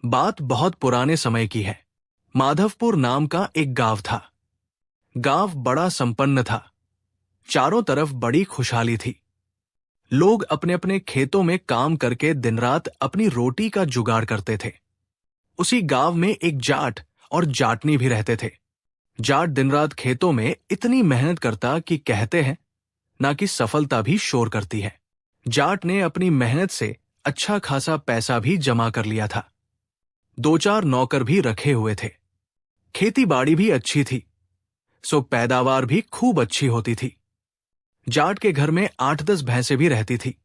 बात बहुत पुराने समय की है। माधवपुर नाम का एक गांव था। गांव बड़ा संपन्न था। चारों तरफ बड़ी खुशहाली थी। लोग अपने अपने खेतों में काम करके दिन रात अपनी रोटी का जुगाड़ करते थे। उसी गांव में एक जाट और जाटनी भी रहते थे। जाट दिन रात खेतों में इतनी मेहनत करता कि कहते हैं ना कि सफलता भी शोर करती है। जाट ने अपनी मेहनत से अच्छा खासा पैसा भी जमा कर लिया था। दो चार नौकर भी रखे हुए थे। खेती बाड़ी भी अच्छी थी, सो पैदावार भी खूब अच्छी होती थी। जाट के घर में 8-10 भैंसें भी रहती थी,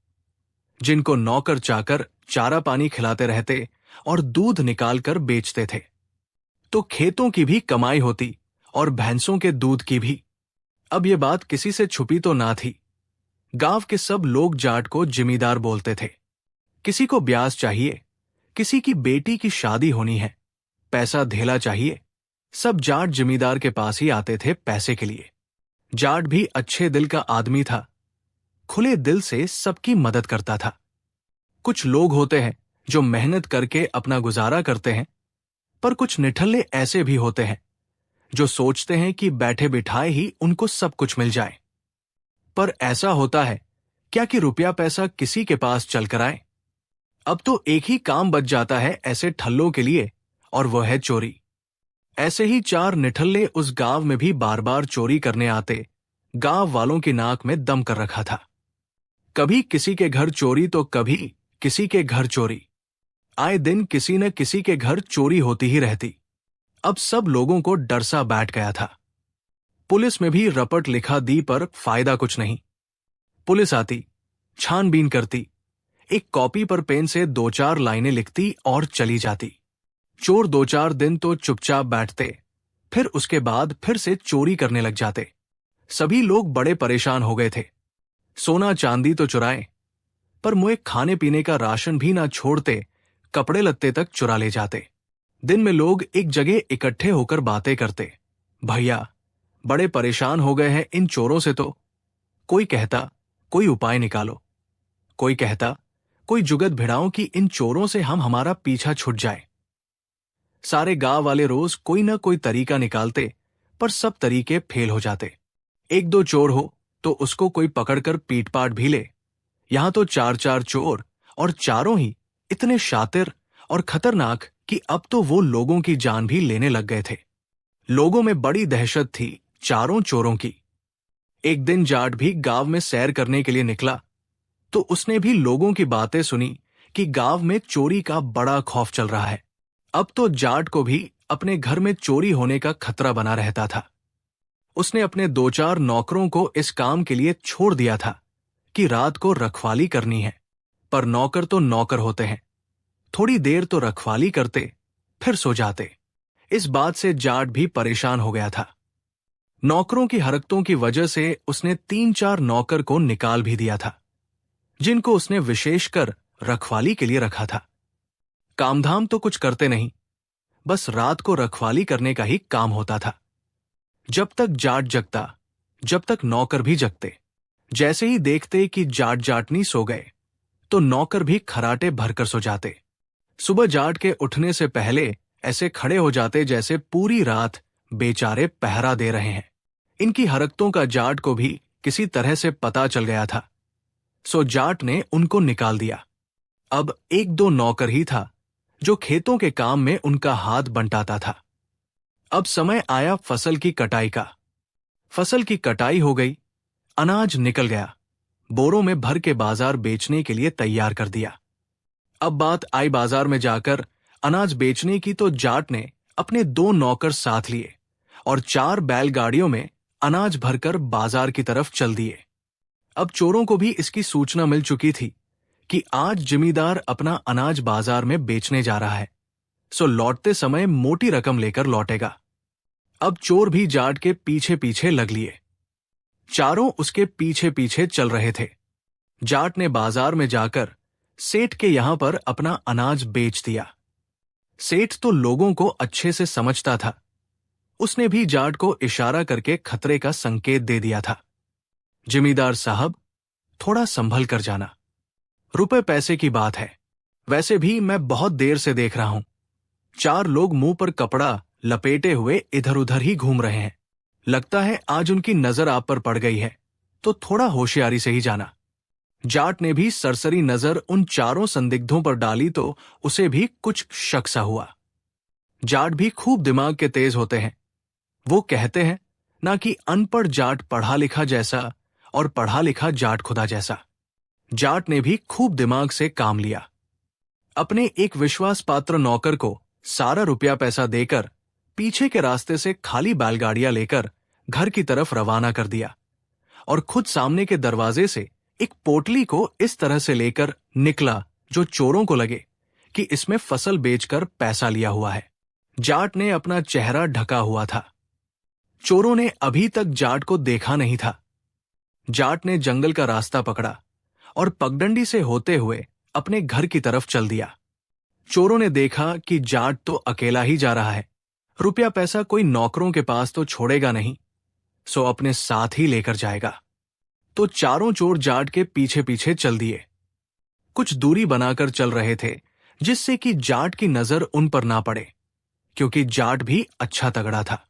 जिनको नौकर चाकर चारा पानी खिलाते रहते और दूध निकालकर बेचते थे। तो खेतों की भी कमाई होती और भैंसों के दूध की भी। अब ये बात किसी से छुपी तो ना थी। गांव के सब लोग जाट को जिमीदार बोलते थे। किसी को ब्याज चाहिए, किसी की बेटी की शादी होनी है, पैसा धेला चाहिए, सब जाट जिमीदार के पास ही आते थे पैसे के लिए। जाट भी अच्छे दिल का आदमी था। खुले दिल से सबकी मदद करता था। कुछ लोग होते हैं जो मेहनत करके अपना गुजारा करते हैं, पर कुछ निठल्ले ऐसे भी होते हैं जो सोचते हैं कि बैठे बिठाए ही उनको सब कुछ मिल जाए। पर ऐसा होता है क्या कि रुपया पैसा किसी के पास चल कर आए? अब तो एक ही काम बच जाता है ऐसे ठल्लों के लिए, और वह है चोरी। ऐसे ही 4 निठल्ले उस गांव में भी बार बार चोरी करने आते। गांव वालों की नाक में दम कर रखा था। कभी किसी के घर चोरी तो कभी किसी के घर चोरी। आए दिन किसी न किसी के घर चोरी होती ही रहती। अब सब लोगों को डर सा बैठ गया था। पुलिस में भी रपट लिखा दी, पर फायदा कुछ नहीं। पुलिस आती, छानबीन करती, एक कॉपी पर पेन से 2-4 लाइनें लिखती और चली जाती। चोर 2-4 दिन तो चुपचाप बैठते, फिर उसके बाद फिर से चोरी करने लग जाते। सभी लोग बड़े परेशान हो गए थे। सोना चांदी तो चुराए, पर मुझे खाने पीने का राशन भी ना छोड़ते, कपड़े लत्ते तक चुरा ले जाते। दिन में लोग एक जगह इकट्ठे होकर बातें करते। भैया, बड़े परेशान हो गए हैं इन चोरों से। तो कोई कहता कोई उपाय निकालो, कोई कहता कोई जुगत भिड़ाओ कि इन चोरों से हमारा पीछा छूट जाए। सारे गांव वाले रोज कोई ना कोई तरीका निकालते, पर सब तरीके फेल हो जाते। एक दो चोर हो तो उसको कोई पकड़कर पीट-पाट भी ले। यहां तो 4-4 चोर, और चारों ही इतने शातिर और खतरनाक कि अब तो वो लोगों की जान भी लेने लग गए थे। लोगों में बड़ी दहशत थी चारों चोरों की। एक दिन जाट भी गांव में सैर करने के लिए निकला, तो उसने भी लोगों की बातें सुनी कि गांव में चोरी का बड़ा खौफ चल रहा है। अब तो जाट को भी अपने घर में चोरी होने का खतरा बना रहता था। उसने अपने 2-4 नौकरों को इस काम के लिए छोड़ दिया था कि रात को रखवाली करनी है। पर नौकर तो नौकर होते हैं, थोड़ी देर तो रखवाली करते, फिर सो जाते। इस बात से जाट भी परेशान हो गया था। नौकरों की हरकतों की वजह से उसने 3-4 नौकर को निकाल भी दिया था, जिनको उसने विशेषकर रखवाली के लिए रखा था। कामधाम तो कुछ करते नहीं, बस रात को रखवाली करने का ही काम होता था। जब तक जाट जगता, जब तक नौकर भी जगते। जैसे ही देखते कि जाट जाटनी सो गए, तो नौकर भी खराटे भरकर सो जाते। सुबह जाट के उठने से पहले ऐसे खड़े हो जाते जैसे पूरी रात बेचारे पहरा दे रहे हैं। इनकी हरकतों का जाट को भी किसी तरह से पता चल गया था, सो जाट ने उनको निकाल दिया। अब 1-2 नौकर ही था जो खेतों के काम में उनका हाथ बंटाता था। अब समय आया फसल की कटाई का। फसल की कटाई हो गई, अनाज निकल गया, बोरों में भर के बाजार बेचने के लिए तैयार कर दिया। अब बात आई बाजार में जाकर अनाज बेचने की, तो जाट ने अपने 2 नौकर साथ लिए और 4 बैलगाड़ियों में अनाज भरकर बाजार की तरफ चल दिए। अब चोरों को भी इसकी सूचना मिल चुकी थी कि आज जिमीदार अपना अनाज बाजार में बेचने जा रहा है, सो लौटते समय मोटी रकम लेकर लौटेगा। अब चोर भी जाट के पीछे पीछे लग लिए। चारों उसके पीछे पीछे चल रहे थे। जाट ने बाजार में जाकर सेठ के यहां पर अपना अनाज बेच दिया। सेठ तो लोगों को अच्छे से समझता था। उसने भी जाट को इशारा करके खतरे का संकेत दे दिया था। जिमीदार साहब, थोड़ा संभल कर जाना, रुपए पैसे की बात है। वैसे भी मैं बहुत देर से देख रहा हूं, 4 लोग मुंह पर कपड़ा लपेटे हुए इधर उधर ही घूम रहे हैं। लगता है आज उनकी नजर आप पर पड़ गई है, तो थोड़ा होशियारी से ही जाना। जाट ने भी सरसरी नजर उन 4 संदिग्धों पर डाली तो उसे भी कुछ शक सा हुआ। जाट भी खूब दिमाग के तेज होते हैं। वो कहते हैं ना कि अनपढ़ जाट पढ़ा लिखा जैसा और पढ़ा लिखा जाट खुदा जैसा। जाट ने भी खूब दिमाग से काम लिया। अपने एक विश्वास पात्र नौकर को सारा रुपया पैसा देकर पीछे के रास्ते से खाली बैलगाड़ियां लेकर घर की तरफ रवाना कर दिया और खुद सामने के दरवाजे से एक पोटली को इस तरह से लेकर निकला जो चोरों को लगे कि इसमें फसल बेचकर पैसा लिया हुआ है। जाट ने अपना चेहरा ढका हुआ था। चोरों ने अभी तक जाट को देखा नहीं था। जाट ने जंगल का रास्ता पकड़ा और पगडंडी से होते हुए अपने घर की तरफ चल दिया। चोरों ने देखा कि जाट तो अकेला ही जा रहा है, रुपया पैसा कोई नौकरों के पास तो छोड़ेगा नहीं, सो अपने साथ ही लेकर जाएगा। तो चारों चोर जाट के पीछे पीछे चल दिए। कुछ दूरी बनाकर चल रहे थे जिससे कि जाट की नजर उन पर ना पड़े, क्योंकि जाट भी अच्छा तगड़ा था।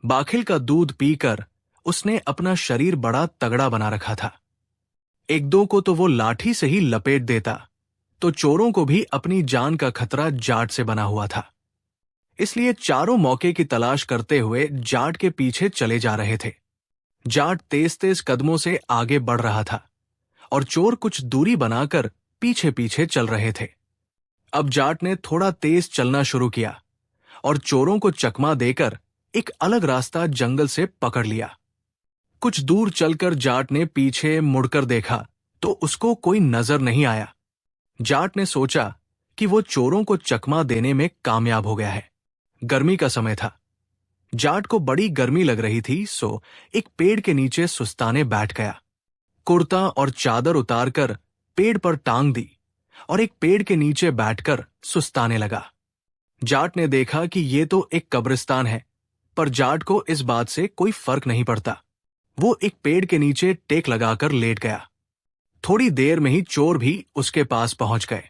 बाखिल का दूध पीकर उसने अपना शरीर बड़ा तगड़ा बना रखा था। एक दो को तो वो लाठी से ही लपेट देता, तो चोरों को भी अपनी जान का खतरा जाट से बना हुआ था। इसलिए चारों मौके की तलाश करते हुए जाट के पीछे चले जा रहे थे। जाट तेज तेज कदमों से आगे बढ़ रहा था और चोर कुछ दूरी बनाकर पीछे पीछे चल रहे थे। अब जाट ने थोड़ा तेज चलना शुरू किया और चोरों को चकमा देकर एक अलग रास्ता जंगल से पकड़ लिया। कुछ दूर चलकर जाट ने पीछे मुड़कर देखा तो उसको कोई नजर नहीं आया। जाट ने सोचा कि वो चोरों को चकमा देने में कामयाब हो गया है। गर्मी का समय था। जाट को बड़ी गर्मी लग रही थी, सो एक पेड़ के नीचे सुस्ताने बैठ गया। कुर्ता और चादर उतारकर पेड़ पर टांग दी और एक पेड़ के नीचे बैठकर सुस्ताने लगा। जाट ने देखा कि ये तो एक कब्रिस्तान है, पर जाट को इस बात से कोई फर्क नहीं पड़ता। वो एक पेड़ के नीचे टेक लगाकर लेट गया। थोड़ी देर में ही चोर भी उसके पास पहुंच गए।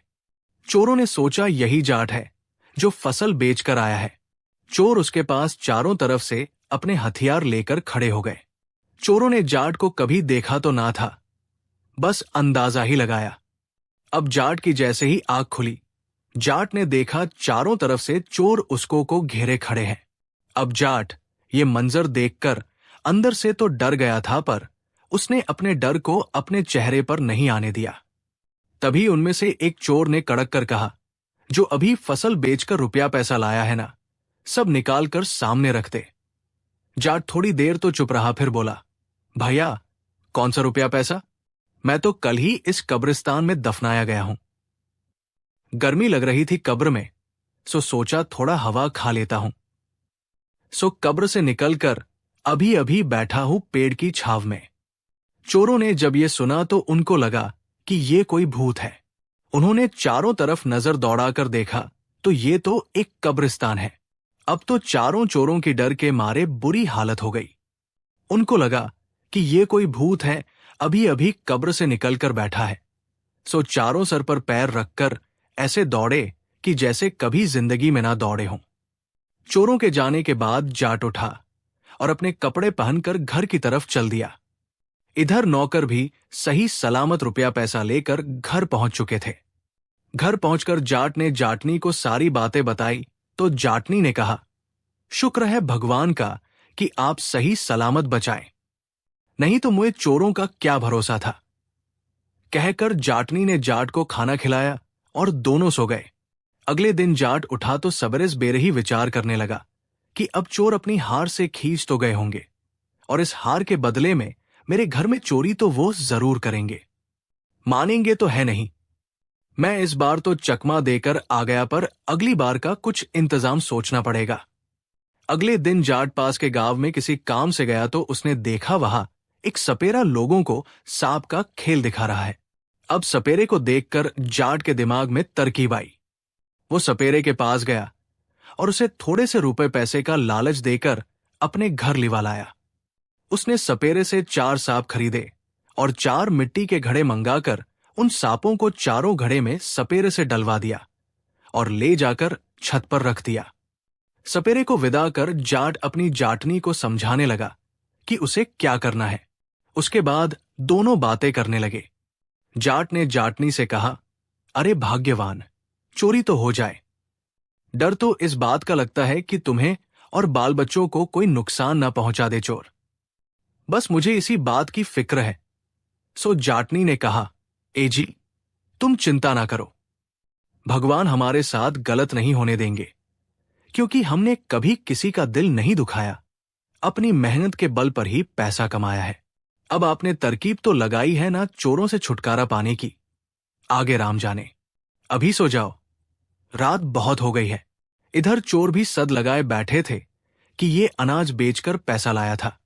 चोरों ने सोचा यही जाट है जो फसल बेचकर आया है। चोर उसके पास चारों तरफ से अपने हथियार लेकर खड़े हो गए। चोरों ने जाट को कभी देखा तो ना था, बस अंदाजा ही लगाया। अब जाट की जैसे ही आंख खुली, जाट ने देखा चारों तरफ से चोर उसको को घेरे खड़े हैं। अब जाट ये मंजर देखकर अंदर से तो डर गया था, पर उसने अपने डर को अपने चेहरे पर नहीं आने दिया। तभी उनमें से एक चोर ने कड़क कर कहा, जो अभी फसल बेचकर रुपया पैसा लाया है ना, सब निकाल कर सामने रख दे। जाट थोड़ी देर तो चुप रहा, फिर बोला, भैया कौन सा रुपया पैसा? मैं तो कल ही इस कब्रिस्तान में दफनाया गया हूं। गर्मी लग रही थी कब्र में, सो सोचा थोड़ा हवा खा लेता हूं। सो कब्र से निकलकर अभी अभी बैठा हूं पेड़ की छाव में। चोरों ने जब ये सुना तो उनको लगा कि ये कोई भूत है। उन्होंने चारों तरफ नजर दौड़ाकर देखा तो ये तो एक कब्रिस्तान है। अब तो चारों चोरों की डर के मारे बुरी हालत हो गई। उनको लगा कि ये कोई भूत है, अभी अभी कब्र से निकलकर बैठा है। सो चारों सर पर पैर रखकर ऐसे दौड़े कि जैसे कभी जिंदगी में ना दौड़े हों। चोरों के जाने के बाद जाट उठा और अपने कपड़े पहनकर घर की तरफ चल दिया। इधर नौकर भी सही सलामत रुपया पैसा लेकर घर पहुंच चुके थे। घर पहुंचकर जाट ने जाटनी को सारी बातें बताई तो जाटनी ने कहा, शुक्र है भगवान का कि आप सही सलामत बचाए, नहीं तो मुझे चोरों का क्या भरोसा था। कहकर जाटनी ने जाट को खाना खिलाया और दोनों सो गए। अगले दिन जाट उठा तो सबेरे सवेरे ही विचार करने लगा कि अब चोर अपनी हार से खींच तो गए होंगे और इस हार के बदले में मेरे घर में चोरी तो वो जरूर करेंगे। मानेंगे तो है नहीं। मैं इस बार तो चकमा देकर आ गया, पर अगली बार का कुछ इंतजाम सोचना पड़ेगा। अगले दिन जाट पास के गांव में किसी काम से गया तो उसने देखा वहां एक सपेरा लोगों को सांप का खेल दिखा रहा है। अब सपेरे को देखकर जाट के दिमाग में तरकीब आई। वो सपेरे के पास गया और उसे थोड़े से रुपए पैसे का लालच देकर अपने घर लिवा लाया। उसने सपेरे से 4 सांप खरीदे और 4 मिट्टी के घड़े मंगाकर उन सांपों को चारों घड़े में सपेरे से डलवा दिया और ले जाकर छत पर रख दिया। सपेरे को विदा कर जाट अपनी जाटनी को समझाने लगा कि उसे क्या करना है। उसके बाद दोनों बातें करने लगे। जाट ने जाटनी से कहा, अरे भाग्यवान, चोरी तो हो जाए। डर तो इस बात का लगता है कि तुम्हें और बाल बच्चों को कोई नुकसान ना पहुंचा दे चोर। बस मुझे इसी बात की फिक्र है। सो जाटनी ने कहा, ए जी, तुम चिंता ना करो, भगवान हमारे साथ गलत नहीं होने देंगे, क्योंकि हमने कभी किसी का दिल नहीं दुखाया, अपनी मेहनत के बल पर ही पैसा कमाया है। अब आपने तरकीब तो लगाई है ना चोरों से छुटकारा पाने की, आगे राम जाने। अभी सो जाओ, रात बहुत हो गई है। इधर चोर भी सद लगाए बैठे थे कि ये अनाज बेचकर पैसा लाया था,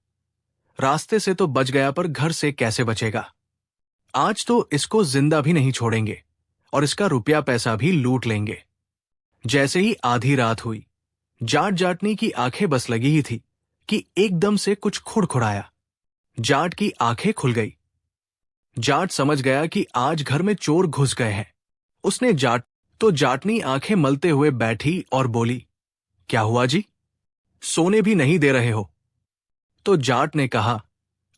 रास्ते से तो बच गया पर घर से कैसे बचेगा। आज तो इसको जिंदा भी नहीं छोड़ेंगे और इसका रुपया पैसा भी लूट लेंगे। जैसे ही आधी रात हुई, जाट जाटनी की आंखें बस लगी ही थी कि एकदम से कुछ खुड़खुड़ाया। जाट की आंखें खुल गई। जाट समझ गया कि आज घर में चोर घुस गए हैं। उसने जाटनी आंखें मलते हुए बैठी और बोली, क्या हुआ जी, सोने भी नहीं दे रहे हो? तो जाट ने कहा,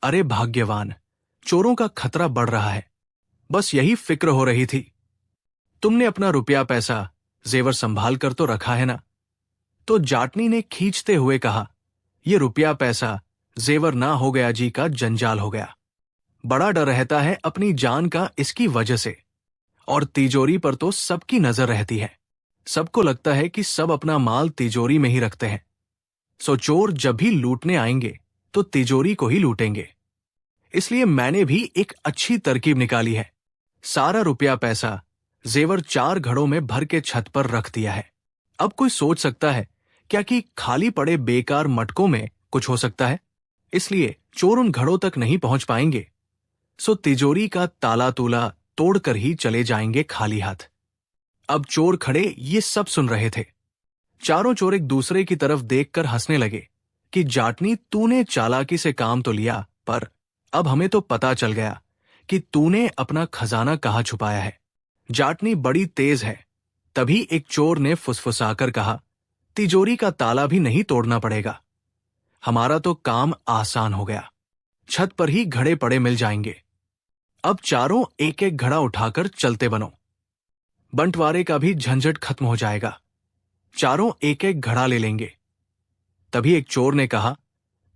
अरे भाग्यवान, चोरों का खतरा बढ़ रहा है, बस यही फिक्र हो रही थी। तुमने अपना रुपया पैसा जेवर संभाल कर तो रखा है ना? तो जाटनी ने खींचते हुए कहा, ये रुपया पैसा जेवर ना हो गया जी का जंजाल हो गया। बड़ा डर रहता है अपनी जान का इसकी वजह से, और तिजोरी पर तो सबकी नजर रहती है। सबको लगता है कि सब अपना माल तिजोरी में ही रखते हैं। सो चोर जब भी लूटने आएंगे तो तिजोरी को ही लूटेंगे। इसलिए मैंने भी एक अच्छी तरकीब निकाली है। सारा रुपया पैसा जेवर 4 घड़ों में भर के छत पर रख दिया है। अब कोई सोच सकता है क्या कि खाली पड़े बेकार मटकों में कुछ हो सकता है, इसलिए चोर उन घड़ों तक नहीं पहुंच पाएंगे। सो तिजोरी का ताला तूला तोड़कर ही चले जाएंगे खाली हाथ। अब चोर खड़े ये सब सुन रहे थे। चारों चोर एक दूसरे की तरफ देखकर हंसने लगे कि जाटनी, तूने चालाकी से काम तो लिया, पर अब हमें तो पता चल गया कि तूने अपना खजाना कहाँ छुपाया है। जाटनी बड़ी तेज है। तभी एक चोर ने फुसफुसाकर कहा, तिजोरी का ताला भी नहीं तोड़ना पड़ेगा, हमारा तो काम आसान हो गया, छत पर ही घड़े पड़े मिल जाएंगे। अब चारों एक एक घड़ा उठाकर चलते बनो, बंटवारे का भी झंझट खत्म हो जाएगा। चारों एक एक घड़ा ले लेंगे। तभी एक चोर ने कहा,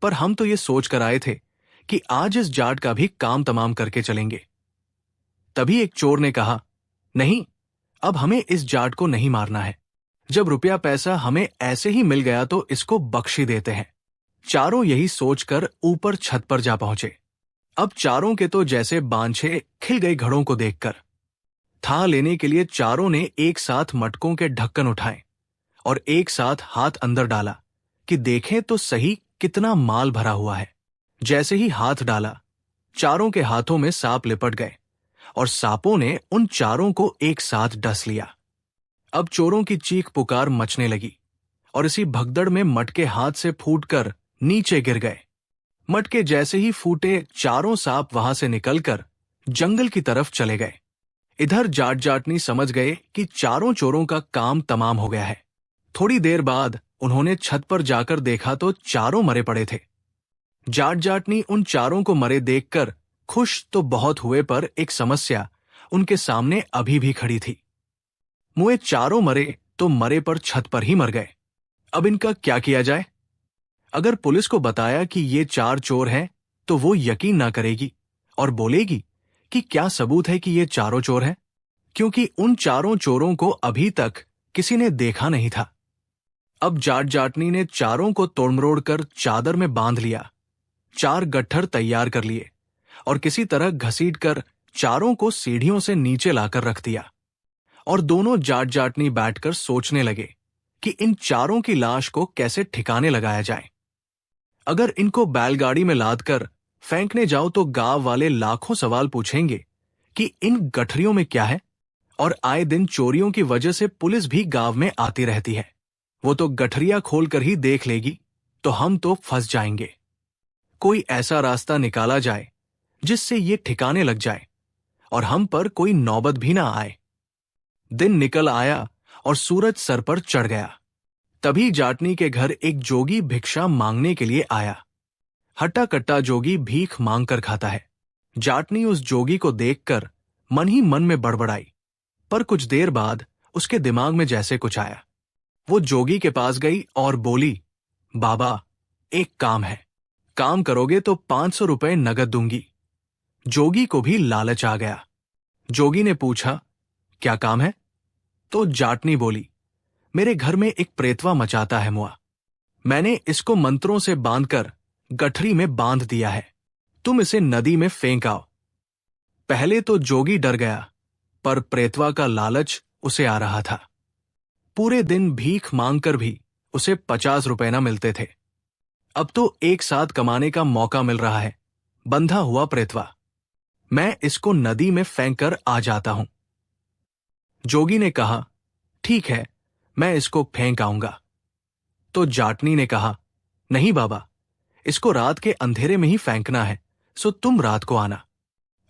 पर हम तो ये सोच कर आए थे कि आज इस जाट का भी काम तमाम करके चलेंगे। तभी एक चोर ने कहा, नहीं, अब हमें इस जाट को नहीं मारना है। जब रुपया पैसा हमें ऐसे ही मिल गया तो इसको बख्शी देते हैं। चारों यही सोचकर ऊपर छत पर जा पहुंचे। अब चारों के तो जैसे बांछे खिल गए घड़ों को देखकर। था लेने के लिए चारों ने एक साथ मटकों के ढक्कन उठाए और एक साथ हाथ अंदर डाला कि देखें तो सही कितना माल भरा हुआ है। जैसे ही हाथ डाला, चारों के हाथों में सांप लिपट गए और सांपों ने उन चारों को एक साथ डस लिया। अब चोरों की चीख पुकार मचने लगी और इसी भगदड़ में मटके हाथ से फूटकर नीचे गिर गए। मटके जैसे ही फूटे, चारों सांप वहां से निकलकर जंगल की तरफ चले गए। इधर जाट जाटनी समझ गए कि चारों चोरों का काम तमाम हो गया है। थोड़ी देर बाद उन्होंने छत पर जाकर देखा तो चारों मरे पड़े थे। जाट जाटनी उन चारों को मरे देखकर खुश तो बहुत हुए, पर एक समस्या उनके सामने अभी भी खड़ी थी। मुए चारों मरे तो मरे पर छत पर ही मर गए। अब इनका क्या किया जाए? अगर पुलिस को बताया कि ये 4 चोर हैं तो वो यकीन ना करेगी और बोलेगी कि क्या सबूत है कि ये चारों चोर हैं, क्योंकि उन चारों चोरों को अभी तक किसी ने देखा नहीं था। अब जाट जाटनी ने चारों को तोड़मरोड़ कर चादर में बांध लिया, 4 गट्ठर तैयार कर लिए और किसी तरह घसीटकर चारों को सीढ़ियों से नीचे लाकर रख दिया। और दोनों जाट जाटनी बैठकर सोचने लगे कि इन चारों की लाश को कैसे ठिकाने लगाया जाए। अगर इनको बैलगाड़ी में लादकर फेंकने जाओ तो गांव वाले लाखों सवाल पूछेंगे कि इन गठरियों में क्या है, और आए दिन चोरियों की वजह से पुलिस भी गांव में आती रहती है। वो तो गठरिया खोलकर ही देख लेगी, तो हम तो फंस जाएंगे। कोई ऐसा रास्ता निकाला जाए जिससे ये ठिकाने लग जाए और हम पर कोई नौबत भी ना आए। दिन निकल आया और सूरज सर पर चढ़ गया। तभी जाटनी के घर एक जोगी भिक्षा मांगने के लिए आया। हट्टा कट्टा जोगी भीख मांग कर खाता है। जाटनी उस जोगी को देखकर मन ही मन में बड़बड़ाई, पर कुछ देर बाद उसके दिमाग में जैसे कुछ आया। वो जोगी के पास गई और बोली, बाबा, एक काम है, काम करोगे तो 500 रुपए नगद दूंगी। जोगी को भी लालच आ गया। जोगी ने पूछा, क्या काम है? तो जाटनी बोली, मेरे घर में एक प्रेतवा मचाता है मुआ। मैंने इसको मंत्रों से बांधकर गठरी में बांध दिया है, तुम इसे नदी में फेंक आओ। पहले तो जोगी डर गया, पर प्रेतवा का लालच उसे आ रहा था। पूरे दिन भीख मांगकर भी उसे 50 रुपए न मिलते थे। अब तो एक साथ कमाने का मौका मिल रहा है। बंधा हुआ प्रेतवा, मैं इसको नदी में फेंक कर आ जाता हूं। जोगी ने कहा, ठीक है, मैं इसको फेंक आऊंगा। तो जाटनी ने कहा, नहीं बाबा, इसको रात के अंधेरे में ही फेंकना है, सो तुम रात को आना।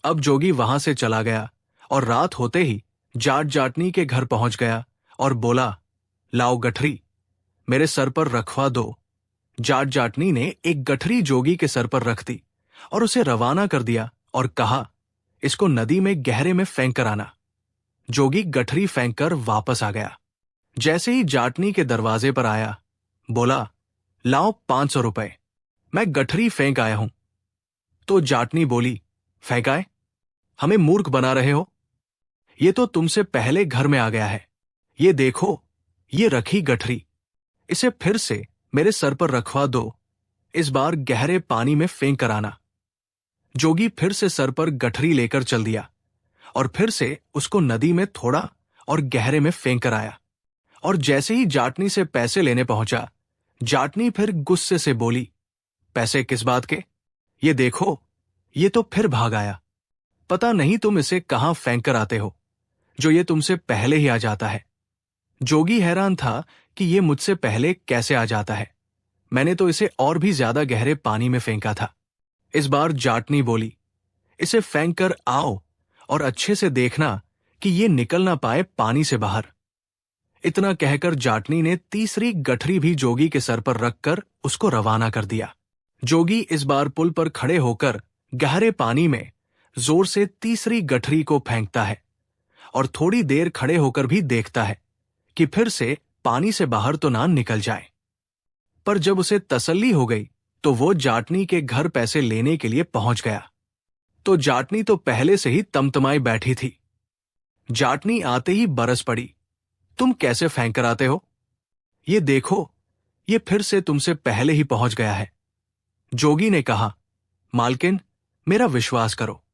अब जोगी वहां से चला गया और रात होते ही जाटनी के घर पहुंच गया और बोला, लाओ गठरी, मेरे सर पर रखवा दो। जाटनी ने एक गठरी जोगी के सर पर रख दी और उसे रवाना कर दिया और कहा, इसको नदी में गहरे में फेंक कर आना। जोगी गठरी फेंक कर वापस आ गया। जैसे ही जाटनी के दरवाजे पर आया, बोला, लाओ 500 रुपए, मैं गठरी फेंक आया हूं। तो जाटनी बोली, फेंक आए? हमें मूर्ख बना रहे हो? ये तो तुमसे पहले घर में आ गया है। ये देखो, ये रखी गठरी, इसे फिर से मेरे सर पर रखवा दो। इस बार गहरे पानी में फेंक कर आना। जोगी फिर से सर पर गठरी लेकर चल दिया और फिर से उसको नदी में थोड़ा और गहरे में फेंक कर आया। और जैसे ही जाटनी से पैसे लेने पहुंचा, जाटनी फिर गुस्से से बोली, पैसे किस बात के? ये देखो, ये तो फिर भाग आया। पता नहीं तुम इसे कहां फेंक कर आते हो, जो ये तुमसे पहले ही आ जाता है। जोगी हैरान था कि ये मुझसे पहले कैसे आ जाता है। मैंने तो इसे और भी ज्यादा गहरे पानी में फेंका था। इस बार जाटनी बोली, इसे फेंक कर आओ और अच्छे से देखना कि ये निकल ना पाए पानी से बाहर। इतना कहकर जाटनी ने तीसरी गठरी भी जोगी के सर पर रखकर उसको रवाना कर दिया। जोगी इस बार पुल पर खड़े होकर गहरे पानी में जोर से तीसरी गठरी को फेंकता है और थोड़ी देर खड़े होकर भी देखता है कि फिर से पानी से बाहर तो ना निकल जाए। पर जब उसे तसल्ली हो गई तो वो जाटनी के घर पैसे लेने के लिए पहुंच गया। तो जाटनी तो पहले से ही तमतमाई बैठी थी। जाटनी आते ही बरस पड़ी, तुम कैसे फेंक कर आते हो? ये देखो, ये फिर से तुमसे पहले ही पहुंच गया है। जोगी ने कहा, मालकिन, मेरा विश्वास करो,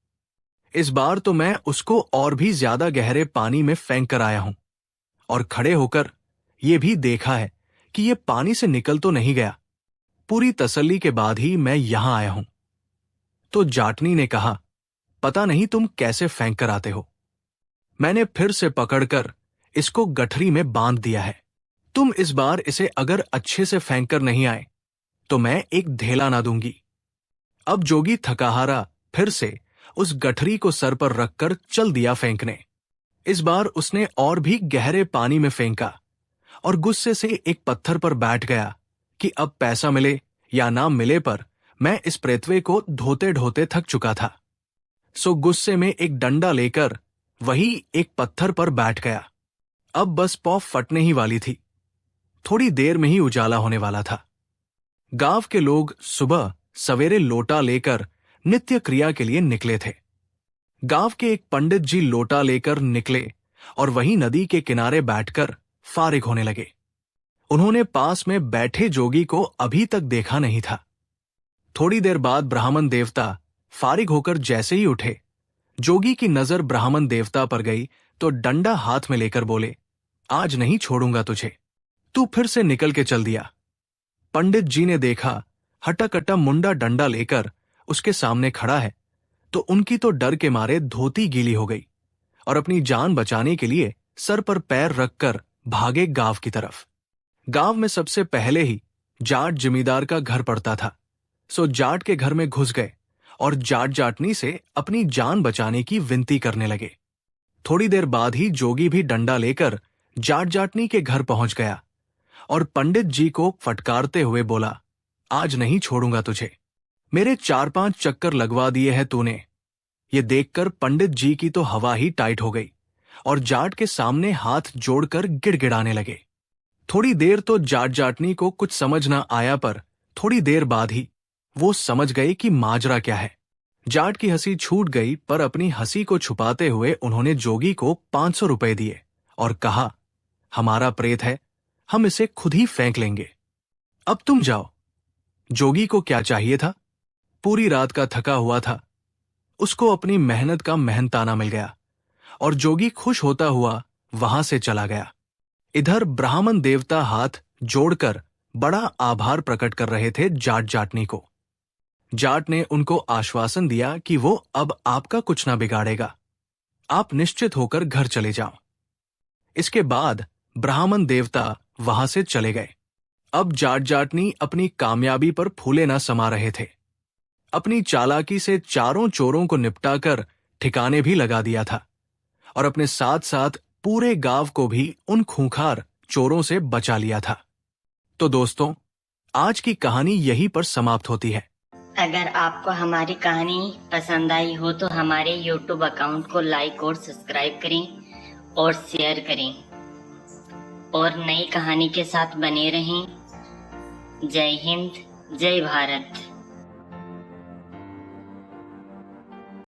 इस बार तो मैं उसको और भी ज्यादा गहरे पानी में फेंक कर आया हूं और खड़े होकर यह भी देखा है कि यह पानी से निकल तो नहीं गया। पूरी तसल्ली के बाद ही मैं यहां आया हूं। तो जाटनी ने कहा, पता नहीं तुम कैसे फेंक कर आते हो। मैंने फिर से पकड़कर इसको गठरी में बांध दिया है। तुम इस बार इसे अगर अच्छे से फेंक कर नहीं आए तो मैं एक धेला ना दूंगी। अब जोगी थकाहारा फिर से उस गठरी को सर पर रखकर चल दिया फेंकने। इस बार उसने और भी गहरे पानी में फेंका और गुस्से से एक पत्थर पर बैठ गया कि अब पैसा मिले या ना मिले पर मैं इस प्रेतवे को धोते ढोते थक चुका था। सो गुस्से में एक डंडा लेकर वही एक पत्थर पर बैठ गया। अब बस पौ फटने ही वाली थी। थोड़ी देर में ही उजाला होने वाला था। गांव के लोग सुबह सवेरे लोटा लेकर नित्य क्रिया के लिए निकले थे। गांव के एक पंडित जी लोटा लेकर निकले और वहीं नदी के किनारे बैठकर फारिग होने लगे। उन्होंने पास में बैठे जोगी को अभी तक देखा नहीं था। थोड़ी देर बाद ब्राह्मण देवता फारिग होकर जैसे ही उठे, जोगी की नजर ब्राह्मण देवता पर गई तो डंडा हाथ में लेकर बोले, आज नहीं छोड़ूंगा तुझे, तू फिर से निकल के चल दिया। पंडित जी ने देखा हट्टा-कट्टा मुंडा डंडा लेकर उसके सामने खड़ा है तो उनकी तो डर के मारे धोती गीली हो गई और अपनी जान बचाने के लिए सर पर पैर रखकर भागे गांव की तरफ। गांव में सबसे पहले ही जाट जमींदार का घर पड़ता था। सो जाट के घर में घुस गए और जाटनी से अपनी जान बचाने की विनती करने लगे। थोड़ी देर बाद ही जोगी भी डंडा लेकर जाट जाटनी के घर पहुंच गया और पंडित जी को फटकारते हुए बोला, आज नहीं छोड़ूंगा तुझे। मेरे 4-5 चक्कर लगवा दिए हैं तूने। ये देखकर पंडित जी की तो हवा ही टाइट हो गई और जाट के सामने हाथ जोड़कर गिड़गिड़ाने लगे। थोड़ी देर तो जाट जाटनी को कुछ समझ ना आया, पर थोड़ी देर बाद ही वो समझ गए कि माजरा क्या है। जाट की हंसी छूट गई, पर अपनी हंसी को छुपाते हुए उन्होंने जोगी को 500 रुपए दिए और कहा, हमारा प्रेत है, हम इसे खुद ही फेंक लेंगे। अब तुम जाओ। जोगी को क्या चाहिए था? पूरी रात का थका हुआ था। उसको अपनी मेहनत का मेहनताना मिल गया और जोगी खुश होता हुआ वहां से चला गया। इधर ब्राह्मण देवता हाथ जोड़कर बड़ा आभार प्रकट कर रहे थे जाट जाटनी को। जाट ने उनको आश्वासन दिया कि वो अब आपका कुछ ना बिगाड़ेगा, आप निश्चित होकर घर चले जाओ। इसके बाद ब्राह्मण देवता वहां से चले गए। अब जाट जाटनी अपनी कामयाबी पर फूले ना समा रहे थे। अपनी चालाकी से चारों चोरों को निपटाकर ठिकाने भी लगा दिया था और अपने साथ साथ पूरे गांव को भी उन खूंखार चोरों से बचा लिया था। तो दोस्तों, आज की कहानी यहीं पर समाप्त होती है। अगर आपको हमारी कहानी पसंद आई हो तो हमारे YouTube अकाउंट को लाइक और सब्सक्राइब करें और शेयर करें और नई कहानी के साथ बने रहें। जय हिंद, जय भारत।